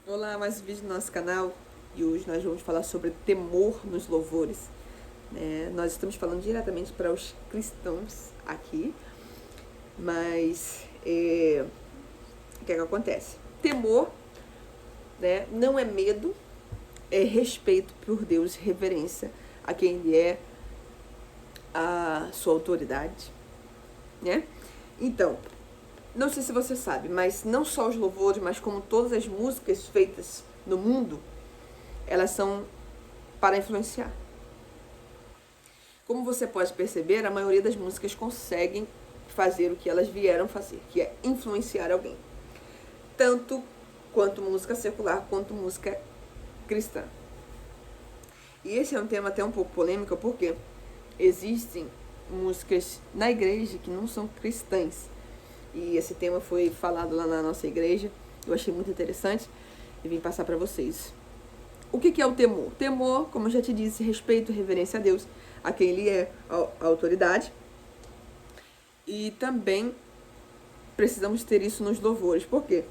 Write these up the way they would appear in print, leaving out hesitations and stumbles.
Olá, mais um vídeo no nosso canal e hoje nós vamos falar sobre temor nos louvores. Nós estamos falando diretamente para os cristãos aqui, mas o que é que acontece? Temor, não é medo, é respeito por Deus, reverência a quem Ele é, a sua autoridade, né? Então, não sei se você sabe, mas não só os louvores, mas como todas as músicas feitas no mundo, elas são para influenciar. Como você pode perceber, a maioria das músicas conseguem fazer o que elas vieram fazer, que é influenciar alguém. Tanto quanto música secular, quanto música cristã. E esse é um tema até um pouco polêmico, porque existem músicas na igreja que não são cristãs. E esse tema foi falado lá na nossa igreja. Eu achei muito interessante e vim passar para vocês. O que é o temor? Temor, como eu já te disse, respeito e reverência a Deus, a quem Ele é, a autoridade. E também precisamos ter isso nos louvores. Por quê?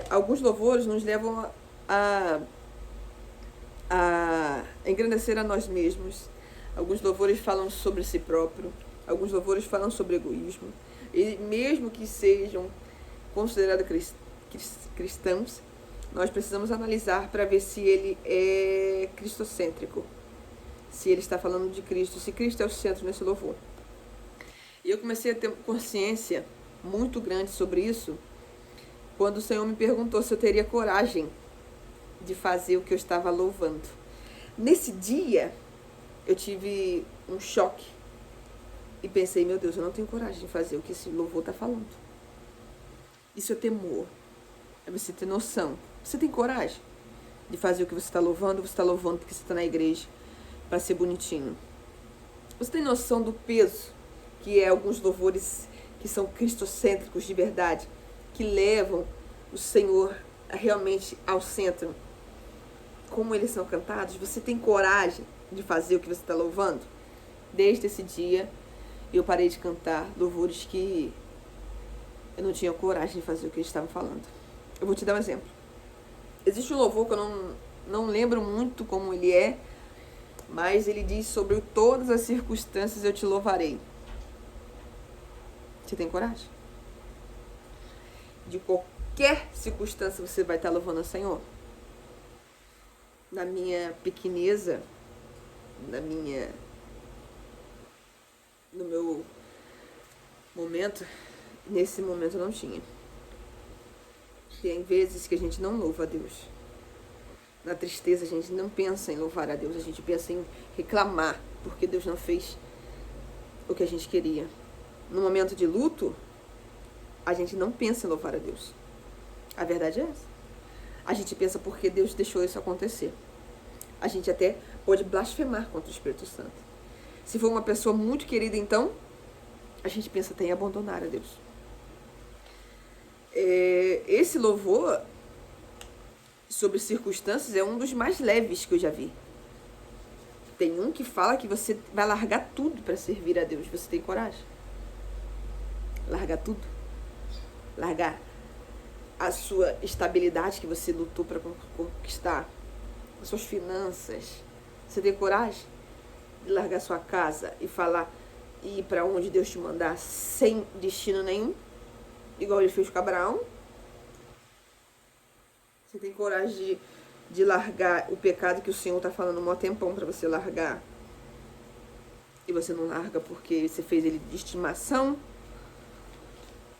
Alguns louvores nos levam a engrandecer a nós mesmos. Alguns louvores falam sobre si próprio. Alguns louvores falam sobre egoísmo. E mesmo que sejam considerados cristãos, nós precisamos analisar para ver se ele é cristocêntrico, se ele está falando de Cristo, se Cristo é o centro nesse louvor. E eu comecei a ter consciência muito grande sobre isso quando o Senhor me perguntou se eu teria coragem de fazer o que eu estava louvando. Nesse dia, eu tive um choque e pensei, meu Deus, eu não tenho coragem de fazer o que esse louvor está falando. Isso é temor. É você ter noção. Você tem coragem de fazer o que você está louvando? Ou você está louvando porque você está na igreja para ser bonitinho? Você tem noção do peso que é alguns louvores que são cristocêntricos de verdade, que levam o Senhor realmente ao centro? Como eles são cantados? Você tem coragem de fazer o que você está louvando? Desde esse dia, eu parei de cantar louvores que eu não tinha coragem de fazer o que eles estavam falando. Eu vou te dar um exemplo. Existe um louvor que eu não lembro muito como ele é, mas ele diz: sobre todas as circunstâncias eu te louvarei. Você tem coragem? De qualquer circunstância você vai estar louvando o Senhor? Na minha pequeneza, no meu momento, nesse momento eu não tinha. Tem vezes que a gente não louva a Deus. Na tristeza a gente não pensa em louvar a Deus, a gente pensa em reclamar porque Deus não fez o que a gente queria. No momento de luto, a gente não pensa em louvar a Deus. A verdade é essa. A gente pensa porque Deus deixou isso acontecer. A gente até pode blasfemar contra o Espírito Santo. Se for uma pessoa muito querida, então, a gente pensa até em abandonar a Deus. Esse louvor sobre circunstâncias é um dos mais leves que eu já vi. Tem um que fala que você vai largar tudo para servir a Deus. Você tem coragem? Largar tudo? Largar a sua estabilidade que você lutou para conquistar? As suas finanças? Você tem coragem de largar sua casa e falar e ir para onde Deus te mandar sem destino nenhum? Igual ele fez com Abraão? Você tem coragem de largar o pecado que o Senhor está falando um maior tempão para você largar? E você não larga porque você fez ele de estimação?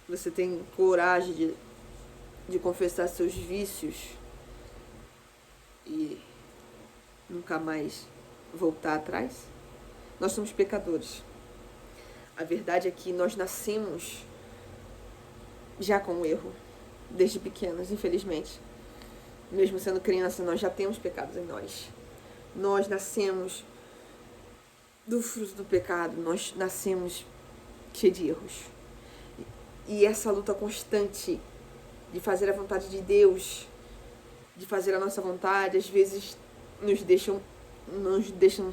Você tem coragem de confessar seus vícios e nunca mais voltar atrás? Nós somos pecadores. A verdade é que nós nascemos já com o erro, desde pequenos, infelizmente. Mesmo sendo criança, nós já temos pecados em nós. Nós nascemos do fruto do pecado, nós nascemos cheios de erros. E essa luta constante de fazer a vontade de Deus, de fazer a nossa vontade, às vezes nos deixam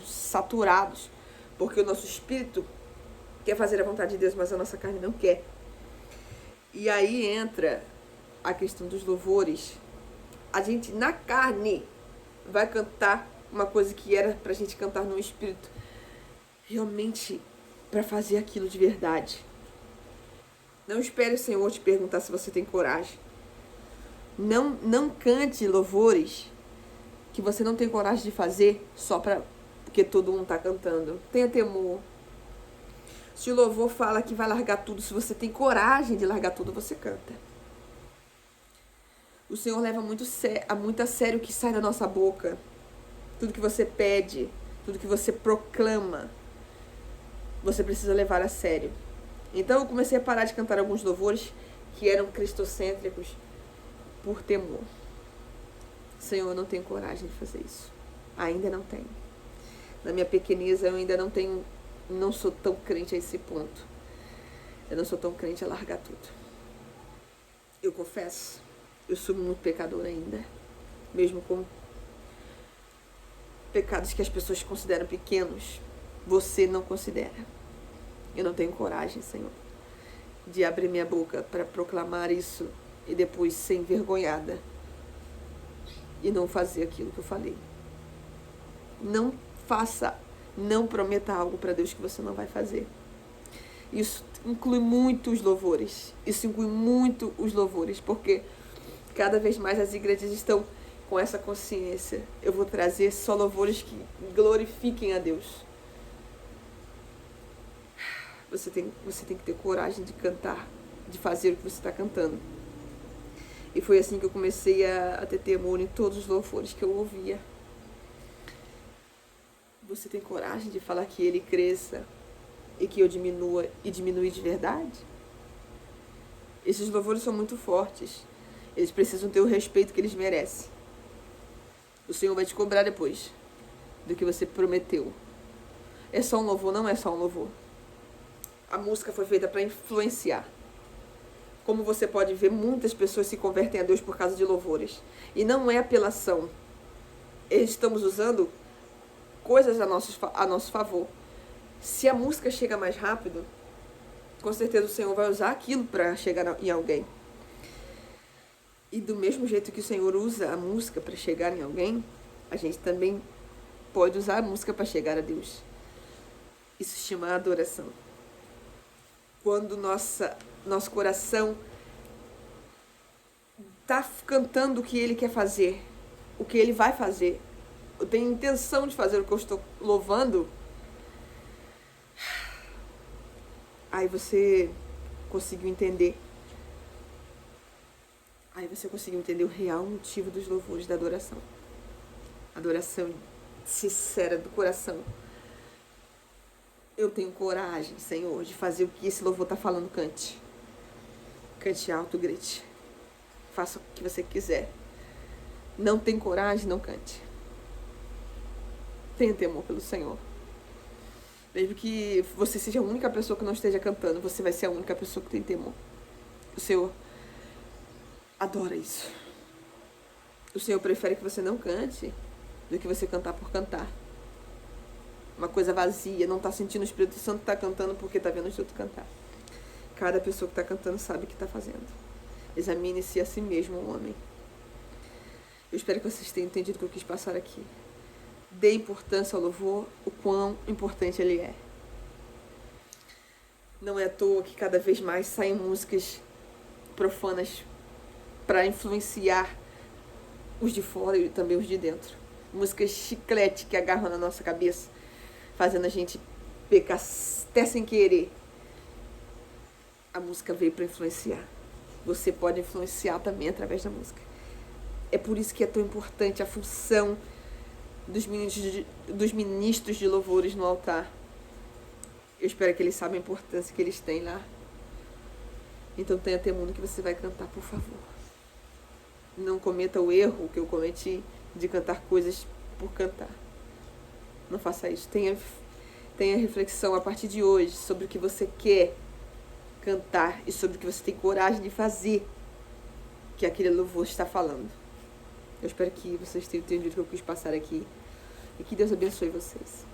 saturados, porque o nosso espírito quer fazer a vontade de Deus, mas a nossa carne não quer. E aí entra a questão dos louvores, a gente na carne vai cantar uma coisa que era pra gente cantar no espírito, realmente para fazer aquilo de verdade. Não espere o Senhor te perguntar se você tem coragem. Não cante louvores que você não tem coragem de fazer só porque todo mundo está cantando. Tenha temor. Se o louvor fala que vai largar tudo, se você tem coragem de largar tudo, você canta. O Senhor leva muito a sério o que sai da nossa boca. Tudo que você pede, tudo que você proclama, você precisa levar a sério. Então eu comecei a parar de cantar alguns louvores que eram cristocêntricos por temor. Senhor, eu não tenho coragem de fazer isso. Ainda não tenho. Na minha pequenez eu ainda não sou tão crente a esse ponto. Eu não sou tão crente a largar tudo. Eu confesso, eu sou muito pecador ainda. Mesmo com pecados que as pessoas consideram pequenos, você não considera. Eu não tenho coragem, Senhor, de abrir minha boca para proclamar isso e depois ser envergonhada e não fazer aquilo que eu falei. Não prometa algo para Deus que você não vai fazer. Isso inclui muito os louvores. Porque cada vez mais as igrejas estão com essa consciência. Eu vou trazer só louvores que glorifiquem a Deus. Você tem que ter coragem de cantar, de fazer o que você está cantando. E foi assim que eu comecei a ter temor em todos os louvores que eu ouvia. Você tem coragem de falar que ele cresça e que eu diminua e diminuir de verdade? Esses louvores são muito fortes. Eles precisam ter o respeito que eles merecem. O Senhor vai te cobrar depois do que você prometeu. É só um louvor? Não é só um louvor. A música foi feita para influenciar. Como você pode ver, muitas pessoas se convertem a Deus por causa de louvores. E não é apelação. Estamos usando coisas a nosso favor. Se a música chega mais rápido, com certeza o Senhor vai usar aquilo para chegar em alguém. E do mesmo jeito que o Senhor usa a música para chegar em alguém, a gente também pode usar a música para chegar a Deus. Isso se chama adoração. Quando nosso coração está cantando o que Ele quer fazer, o que Ele vai fazer, eu tenho intenção de fazer o que eu estou louvando, aí você conseguiu entender. Aí você conseguiu entender o real motivo dos louvores da adoração. Adoração sincera do coração. Eu tenho coragem, Senhor, de fazer o que esse louvor está falando, cante. Cante alto, grite. Faça o que você quiser. Não tem coragem, não cante. Tenha temor pelo Senhor. Mesmo que você seja a única pessoa que não esteja cantando, você vai ser a única pessoa que tem temor. O Senhor adora isso. O Senhor prefere que você não cante do que você cantar por cantar. Uma coisa vazia, não está sentindo o Espírito Santo, está cantando porque está vendo os outros cantar. Cada pessoa que está cantando sabe o que está fazendo. Examine-se a si mesmo, homem. Eu espero que vocês tenham entendido o que eu quis passar aqui. Dê importância ao louvor, o quão importante ele é. Não é à toa que cada vez mais saem músicas profanas para influenciar os de fora e também os de dentro. Músicas chiclete que agarram na nossa cabeça, fazendo a gente pecar até sem querer. A música veio para influenciar. Você pode influenciar também através da música. É por isso que é tão importante a função dos ministros de louvores no altar. Eu espero que eles saibam a importância que eles têm lá. Então tenha temor no que você vai cantar, por favor. Não cometa o erro que eu cometi de cantar coisas por cantar. Não faça isso. Tenha reflexão a partir de hoje sobre o que você quer cantar e sobre o que você tem coragem de fazer que aquele louvor está falando. Eu espero que vocês tenham entendido o que eu quis passar aqui e que Deus abençoe vocês.